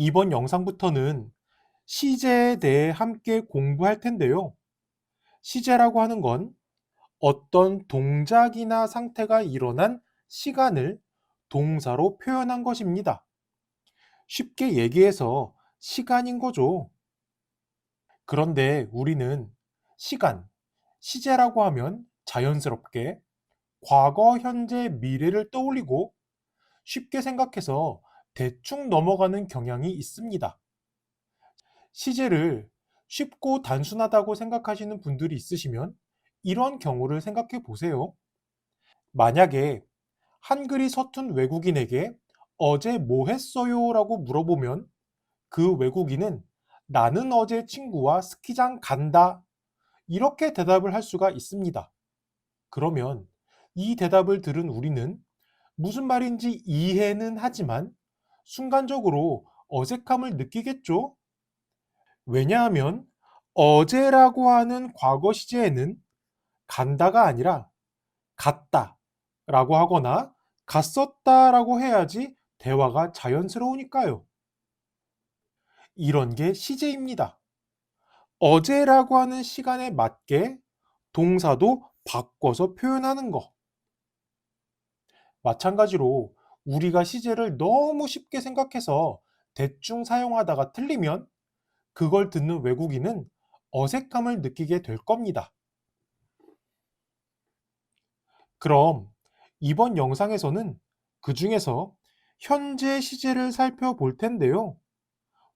이번 영상부터는 시제에 대해 함께 공부할 텐데요. 시제라고 하는 건 어떤 동작이나 상태가 일어난 시간을 동사로 표현한 것입니다. 쉽게 얘기해서 시간인 거죠. 그런데 우리는 시간, 시제라고 하면 자연스럽게 과거, 현재, 미래를 떠올리고 쉽게 생각해서 대충 넘어가는 경향이 있습니다. 시제를 쉽고 단순하다고 생각하시는 분들이 있으시면 이런 경우를 생각해 보세요. 만약에 한글이 서툰 외국인에게 어제 뭐 했어요? 라고 물어보면 그 외국인은 나는 어제 친구와 스키장 간다. 이렇게 대답을 할 수가 있습니다. 그러면 이 대답을 들은 우리는 무슨 말인지 이해는 하지만 순간적으로 어색함을 느끼겠죠? 왜냐하면 어제라고 하는 과거 시제에는 간다가 아니라 갔다 라고 하거나 갔었다 라고 해야지 대화가 자연스러우니까요. 이런 게 시제입니다. 어제라고 하는 시간에 맞게 동사도 바꿔서 표현하는 거. 마찬가지로 우리가 시제를 너무 쉽게 생각해서 대충 사용하다가 틀리면 그걸 듣는 외국인은 어색함을 느끼게 될 겁니다. 그럼 이번 영상에서는 그 중에서 현재 시제를 살펴볼 텐데요.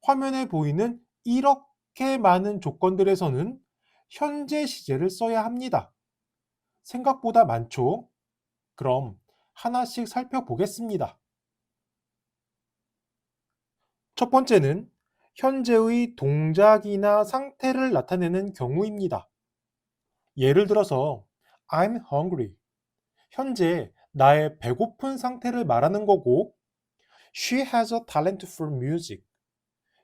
화면에 보이는 이렇게 많은 조건들에서는 현재 시제를 써야 합니다. 생각보다 많죠? 그럼 하나씩 살펴보겠습니다. 첫 번째는 현재의 동작이나 상태를 나타내는 경우입니다. 예를 들어서 I'm hungry. 현재 나의 배고픈 상태를 말하는 거고 She has a talent for music.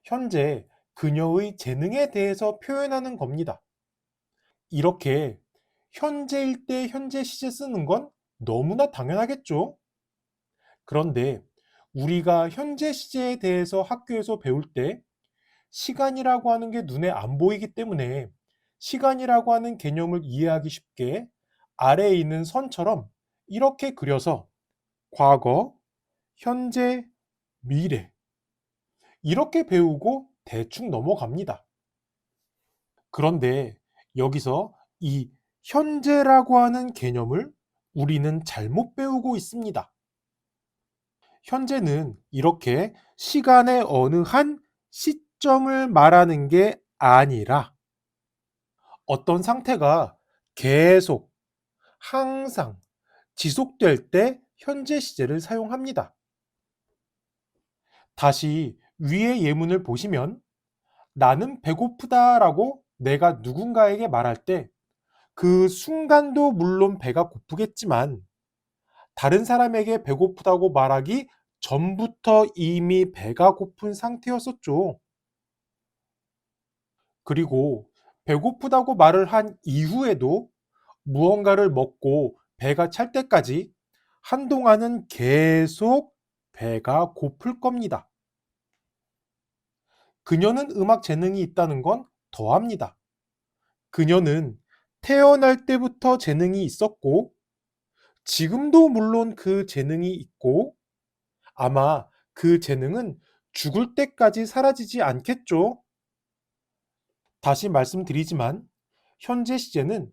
현재 그녀의 재능에 대해서 표현하는 겁니다. 이렇게 현재일 때 현재 시제 쓰는 건 너무나 당연하겠죠? 그런데 우리가 현재 시제에 대해서 학교에서 배울 때 시간이라고 하는 게 눈에 안 보이기 때문에 시간이라고 하는 개념을 이해하기 쉽게 아래에 있는 선처럼 이렇게 그려서 과거, 현재, 미래 이렇게 배우고 대충 넘어갑니다. 그런데 여기서 이 현재라고 하는 개념을 우리는 잘못 배우고 있습니다. 현재는 이렇게 시간의 어느 한 시점을 말하는 게 아니라 어떤 상태가 계속, 항상 지속될 때 현재 시제를 사용합니다. 다시 위의 예문을 보시면 나는 배고프다라고 내가 누군가에게 말할 때 그 순간도 물론 배가 고프겠지만 다른 사람에게 배고프다고 말하기 전부터 이미 배가 고픈 상태였었죠. 그리고 배고프다고 말을 한 이후에도 무언가를 먹고 배가 찰 때까지 한동안은 계속 배가 고플 겁니다. 그녀는 음악 재능이 있다는 건 더합니다. 그녀는 태어날 때부터 재능이 있었고, 지금도 물론 그 재능이 있고, 아마 그 재능은 죽을 때까지 사라지지 않겠죠? 다시 말씀드리지만, 현재 시제는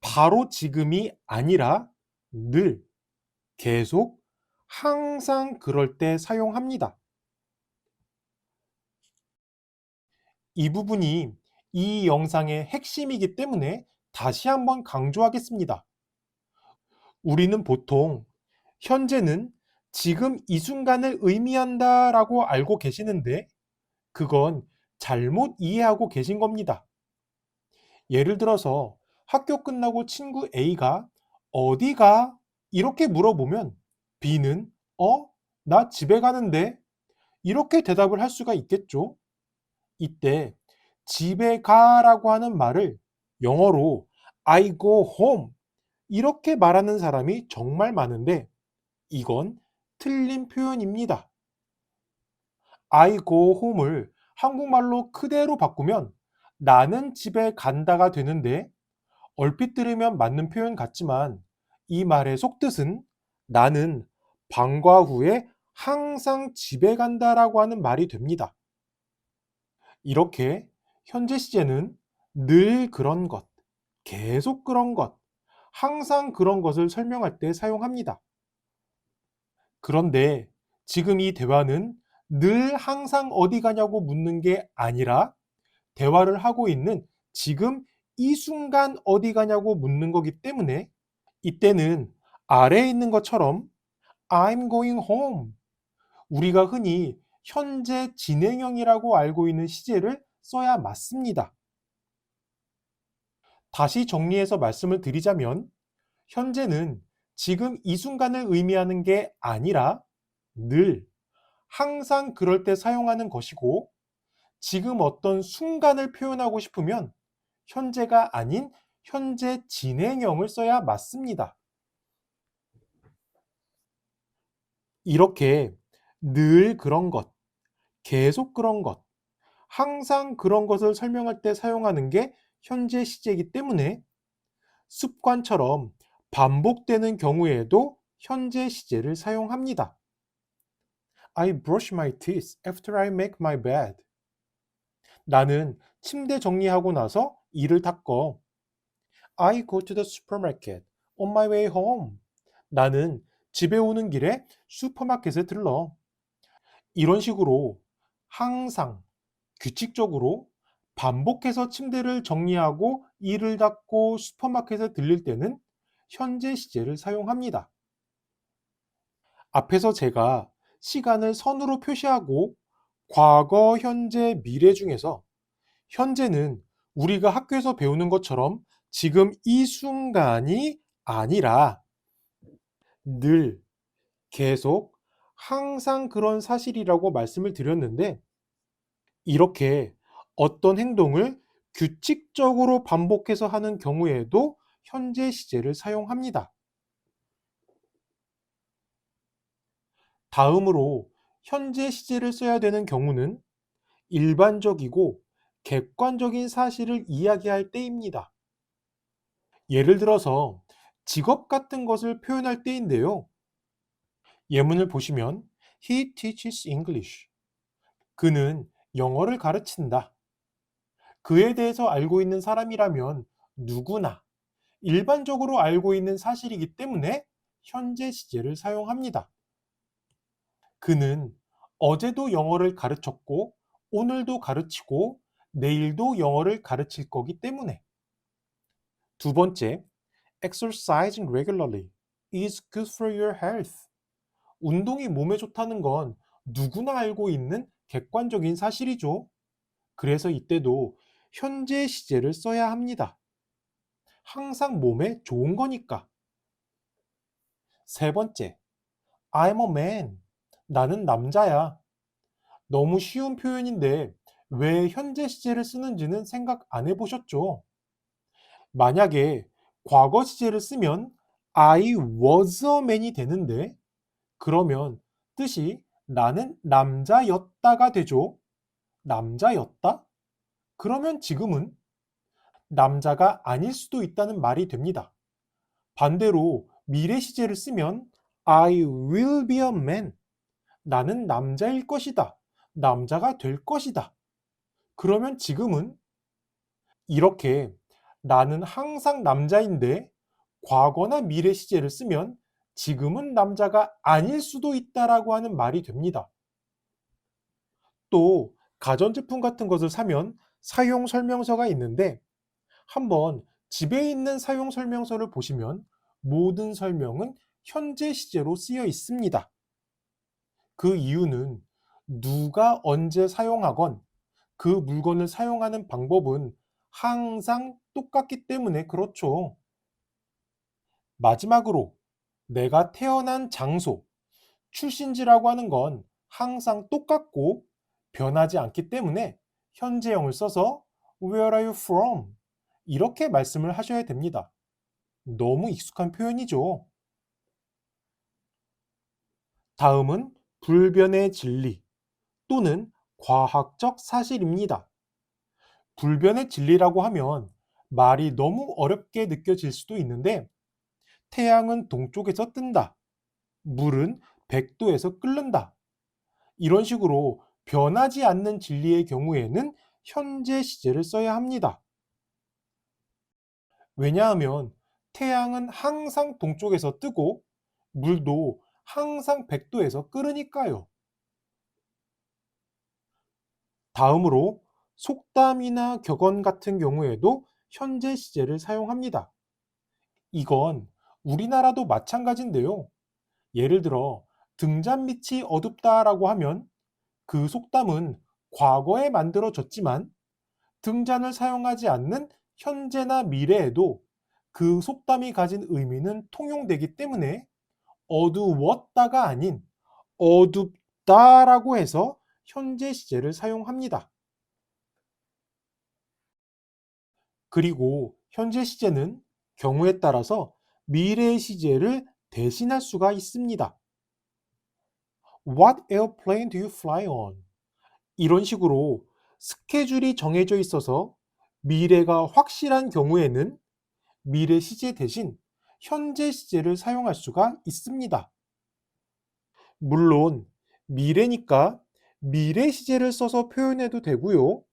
바로 지금이 아니라 늘, 계속, 항상 그럴 때 사용합니다. 이 부분이 이 영상의 핵심이기 때문에 다시 한번 강조하겠습니다. 우리는 보통 현재는 지금 이 순간을 의미한다 라고 알고 계시는데 그건 잘못 이해하고 계신 겁니다. 예를 들어서 학교 끝나고 친구 A가 어디 가? 이렇게 물어보면 B는 나 집에 가는데 이렇게 대답을 할 수가 있겠죠. 이때 집에 가라고 하는 말을 영어로 I go home 이렇게 말하는 사람이 정말 많은데 이건 틀린 표현입니다. I go home을 한국말로 그대로 바꾸면 나는 집에 간다가 되는데 얼핏 들으면 맞는 표현 같지만 이 말의 속뜻은 나는 방과 후에 항상 집에 간다라고 하는 말이 됩니다. 이렇게 현재 시제는 늘 그런 것, 계속 그런 것, 항상 그런 것을 설명할 때 사용합니다. 그런데 지금 이 대화는 늘 항상 어디 가냐고 묻는 게 아니라 대화를 하고 있는 지금 이 순간 어디 가냐고 묻는 거기 때문에 이때는 아래에 있는 것처럼 I'm going home. 우리가 흔히 현재 진행형이라고 알고 있는 시제를 써야 맞습니다. 다시 정리해서 말씀을 드리자면 현재는 지금 이 순간을 의미하는 게 아니라 늘, 항상 그럴 때 사용하는 것이고 지금 어떤 순간을 표현하고 싶으면 현재가 아닌 현재 진행형을 써야 맞습니다. 이렇게 늘 그런 것, 계속 그런 것, 항상 그런 것을 설명할 때 사용하는 게 현재 시제이기 때문에 습관처럼 반복되는 경우에도 현재 시제를 사용합니다. I brush my teeth after I make my bed. 나는 침대 정리하고 나서 이를 닦어. I go to the supermarket on my way home. 나는 집에 오는 길에 슈퍼마켓에 들러. 이런 식으로 항상 규칙적으로 반복해서 침대를 정리하고 이를 닦고 슈퍼마켓에 들릴 때는 현재 시제를 사용합니다. 앞에서 제가 시간을 선으로 표시하고 과거, 현재, 미래 중에서 현재는 우리가 학교에서 배우는 것처럼 지금 이 순간이 아니라 늘, 계속, 항상 그런 사실이라고 말씀을 드렸는데 이렇게 어떤 행동을 규칙적으로 반복해서 하는 경우에도 현재 시제를 사용합니다. 다음으로 현재 시제를 써야 되는 경우는 일반적이고 객관적인 사실을 이야기할 때입니다. 예를 들어서 직업 같은 것을 표현할 때인데요. 예문을 보시면 He teaches English. 그는 영어를 가르친다. 그에 대해서 알고 있는 사람이라면 누구나 일반적으로 알고 있는 사실이기 때문에 현재 시제를 사용합니다. 그는 어제도 영어를 가르쳤고 오늘도 가르치고 내일도 영어를 가르칠 거기 때문에. 두 번째, exercising regularly is good for your health. 운동이 몸에 좋다는 건 누구나 알고 있는 객관적인 사실이죠. 그래서 이때도 현재 시제를 써야 합니다. 항상 몸에 좋은 거니까. 세 번째, I'm a man. 나는 남자야. 너무 쉬운 표현인데 왜 현재 시제를 쓰는지는 생각 안 해보셨죠? 만약에 과거 시제를 쓰면 I was a man이 되는데 그러면 뜻이 나는 남자였다가 되죠. 남자였다? 그러면 지금은 남자가 아닐 수도 있다는 말이 됩니다. 반대로 미래 시제를 쓰면 I will be a man. 나는 남자일 것이다. 남자가 될 것이다. 그러면 지금은 이렇게 나는 항상 남자인데 과거나 미래 시제를 쓰면 지금은 남자가 아닐 수도 있다라고 하는 말이 됩니다. 또 가전제품 같은 것을 사면 사용 설명서가 있는데 한번 집에 있는 사용 설명서를 보시면 모든 설명은 현재 시제로 쓰여 있습니다. 그 이유는 누가 언제 사용하건 그 물건을 사용하는 방법은 항상 똑같기 때문에 그렇죠. 마지막으로 내가 태어난 장소, 출신지라고 하는 건 항상 똑같고 변하지 않기 때문에 현재형을 써서 Where are you from? 이렇게 말씀을 하셔야 됩니다. 너무 익숙한 표현이죠. 다음은 불변의 진리, 또는 과학적 사실입니다. 불변의 진리라고 하면 말이 너무 어렵게 느껴질 수도 있는데 태양은 동쪽에서 뜬다. 물은 100도에서 끓는다. 이런 식으로 변하지 않는 진리의 경우에는 현재 시제를 써야 합니다. 왜냐하면 태양은 항상 동쪽에서 뜨고 물도 항상 100도에서 끓으니까요. 다음으로 속담이나 격언 같은 경우에도 현재 시제를 사용합니다. 이건 우리나라도 마찬가지인데요. 예를 들어 등잔빛이 어둡다라고 하면 그 속담은 과거에 만들어졌지만 등잔을 사용하지 않는 현재나 미래에도 그 속담이 가진 의미는 통용되기 때문에 어두웠다가 아닌 어둡다라고 해서 현재 시제를 사용합니다. 그리고 현재 시제는 경우에 따라서 미래 시제를 대신할 수가 있습니다. What airplane do you fly on? 이런 식으로 스케줄이 정해져 있어서 미래가 확실한 경우에는 미래 시제 대신 현재 시제를 사용할 수가 있습니다. 물론 미래니까 미래 시제를 써서 표현해도 되고요.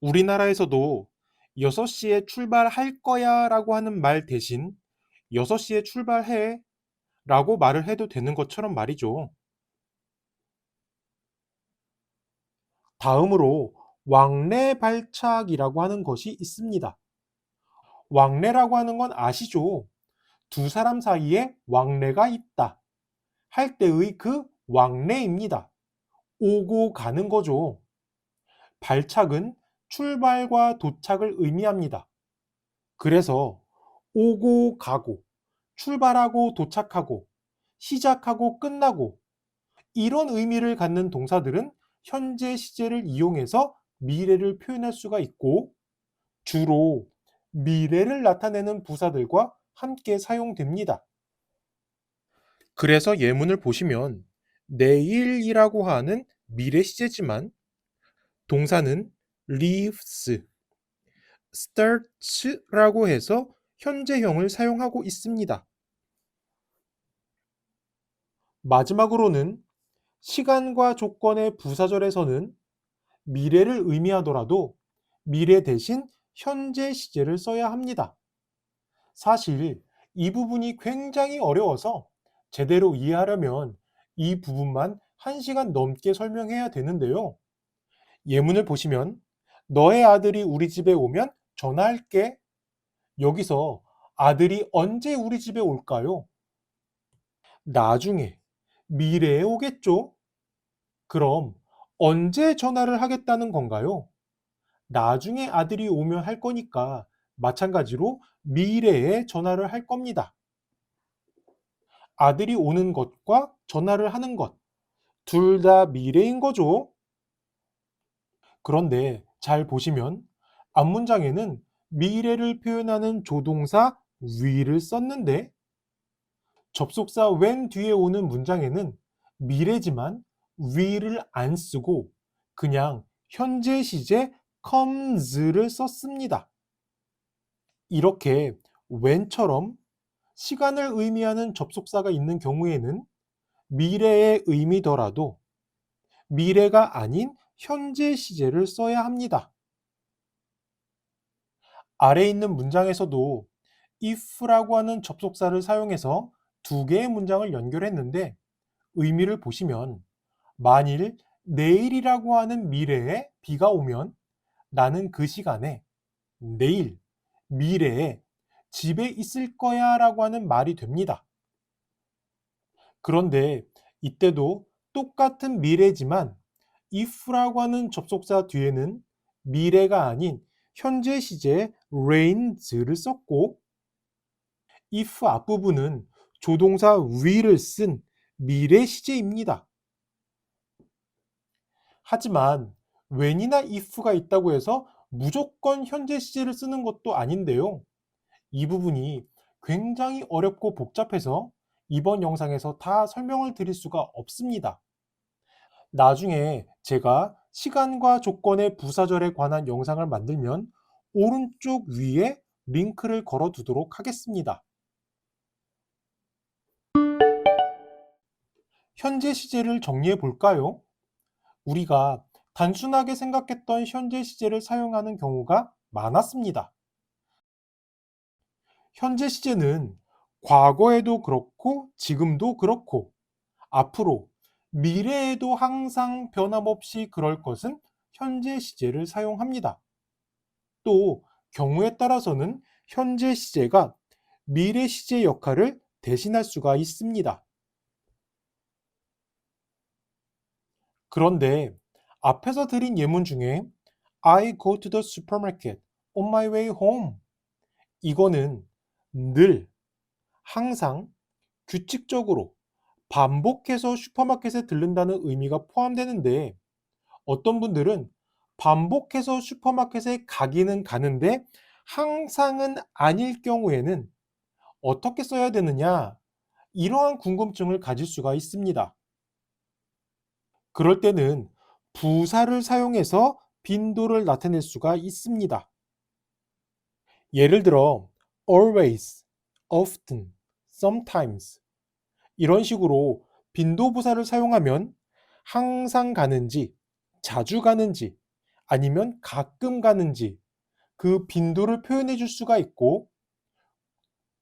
우리나라에서도 6시에 출발할 거야 라고 하는 말 대신 6시에 출발해 라고 말을 해도 되는 것처럼 말이죠. 다음으로 왕래 발착이라고 하는 것이 있습니다. 왕래라고 하는 건 아시죠? 두 사람 사이에 왕래가 있다 할 때의 그 왕래입니다. 오고 가는 거죠. 발착은 출발과 도착을 의미합니다. 그래서 오고 가고, 출발하고 도착하고, 시작하고 끝나고 이런 의미를 갖는 동사들은 현재 시제를 이용해서 미래를 표현할 수가 있고 주로 미래를 나타내는 부사들과 함께 사용됩니다. 그래서 예문을 보시면 내일이라고 하는 미래 시제지만 동사는 leaves, starts라고 해서 현재형을 사용하고 있습니다. 마지막으로는 시간과 조건의 부사절에서는 미래를 의미하더라도 미래 대신 현재 시제를 써야 합니다. 사실 이 부분이 굉장히 어려워서 제대로 이해하려면 이 부분만 1시간 넘게 설명해야 되는데요. 예문을 보시면 너의 아들이 우리 집에 오면 전화할게. 여기서 아들이 언제 우리 집에 올까요? 나중에, 미래에 오겠죠? 그럼 언제 전화를 하겠다는 건가요? 나중에 아들이 오면 할 거니까 마찬가지로 미래에 전화를 할 겁니다. 아들이 오는 것과 전화를 하는 것, 둘 다 미래인 거죠. 그런데 잘 보시면 앞문장에는 미래를 표현하는 조동사 will을 썼는데 접속사 when 뒤에 오는 문장에는 미래지만 will을 안 쓰고 그냥 현재 시제 comes를 썼습니다. 이렇게 when처럼 시간을 의미하는 접속사가 있는 경우에는 미래의 의미더라도 미래가 아닌 현재 시제를 써야 합니다. 아래 있는 문장에서도 if라고 하는 접속사를 사용해서 두 개의 문장을 연결했는데 의미를 보시면 만일 내일이라고 하는 미래에 비가 오면 나는 그 시간에 내일, 미래에 집에 있을 거야 라고 하는 말이 됩니다. 그런데 이때도 똑같은 미래지만 if라고 하는 접속사 뒤에는 미래가 아닌 현재 시제 reigns를 썼고 if 앞부분은 조동사 will을 쓴 미래 시제입니다. 하지만 when이나 if가 있다고 해서 무조건 현재 시제를 쓰는 것도 아닌데요. 이 부분이 굉장히 어렵고 복잡해서 이번 영상에서 다 설명을 드릴 수가 없습니다. 나중에 제가 시간과 조건의 부사절에 관한 영상을 만들면 오른쪽 위에 링크를 걸어 두도록 하겠습니다. 현재 시제를 정리해 볼까요? 우리가 단순하게 생각했던 현재 시제를 사용하는 경우가 많았습니다. 현재 시제는 과거에도 그렇고 지금도 그렇고 앞으로 미래에도 항상 변함없이 그럴 것은 현재 시제를 사용합니다. 또 경우에 따라서는 현재 시제가 미래 시제 역할을 대신할 수가 있습니다. 그런데 앞에서 드린 예문 중에 I go to the supermarket on my way home. 이거는 늘, 항상, 규칙적으로, 반복해서 슈퍼마켓에 들른다는 의미가 포함되는데 어떤 분들은 반복해서 슈퍼마켓에 가기는 가는데 항상은 아닐 경우에는 어떻게 써야 되느냐? 이러한 궁금증을 가질 수가 있습니다. 그럴 때는 부사를 사용해서 빈도를 나타낼 수가 있습니다. 예를 들어 always, often, sometimes 이런 식으로 빈도부사를 사용하면 항상 가는지, 자주 가는지, 아니면 가끔 가는지 그 빈도를 표현해 줄 수가 있고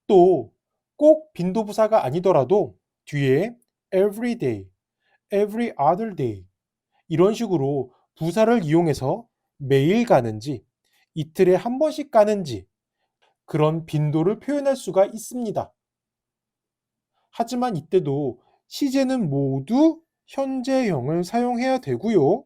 또 꼭 빈도부사가 아니더라도 뒤에 every day, every other day 이런 식으로 부사를 이용해서 매일 가는지, 이틀에 한 번씩 가는지 그런 빈도를 표현할 수가 있습니다. 하지만 이때도 시제는 모두 현재형을 사용해야 되고요.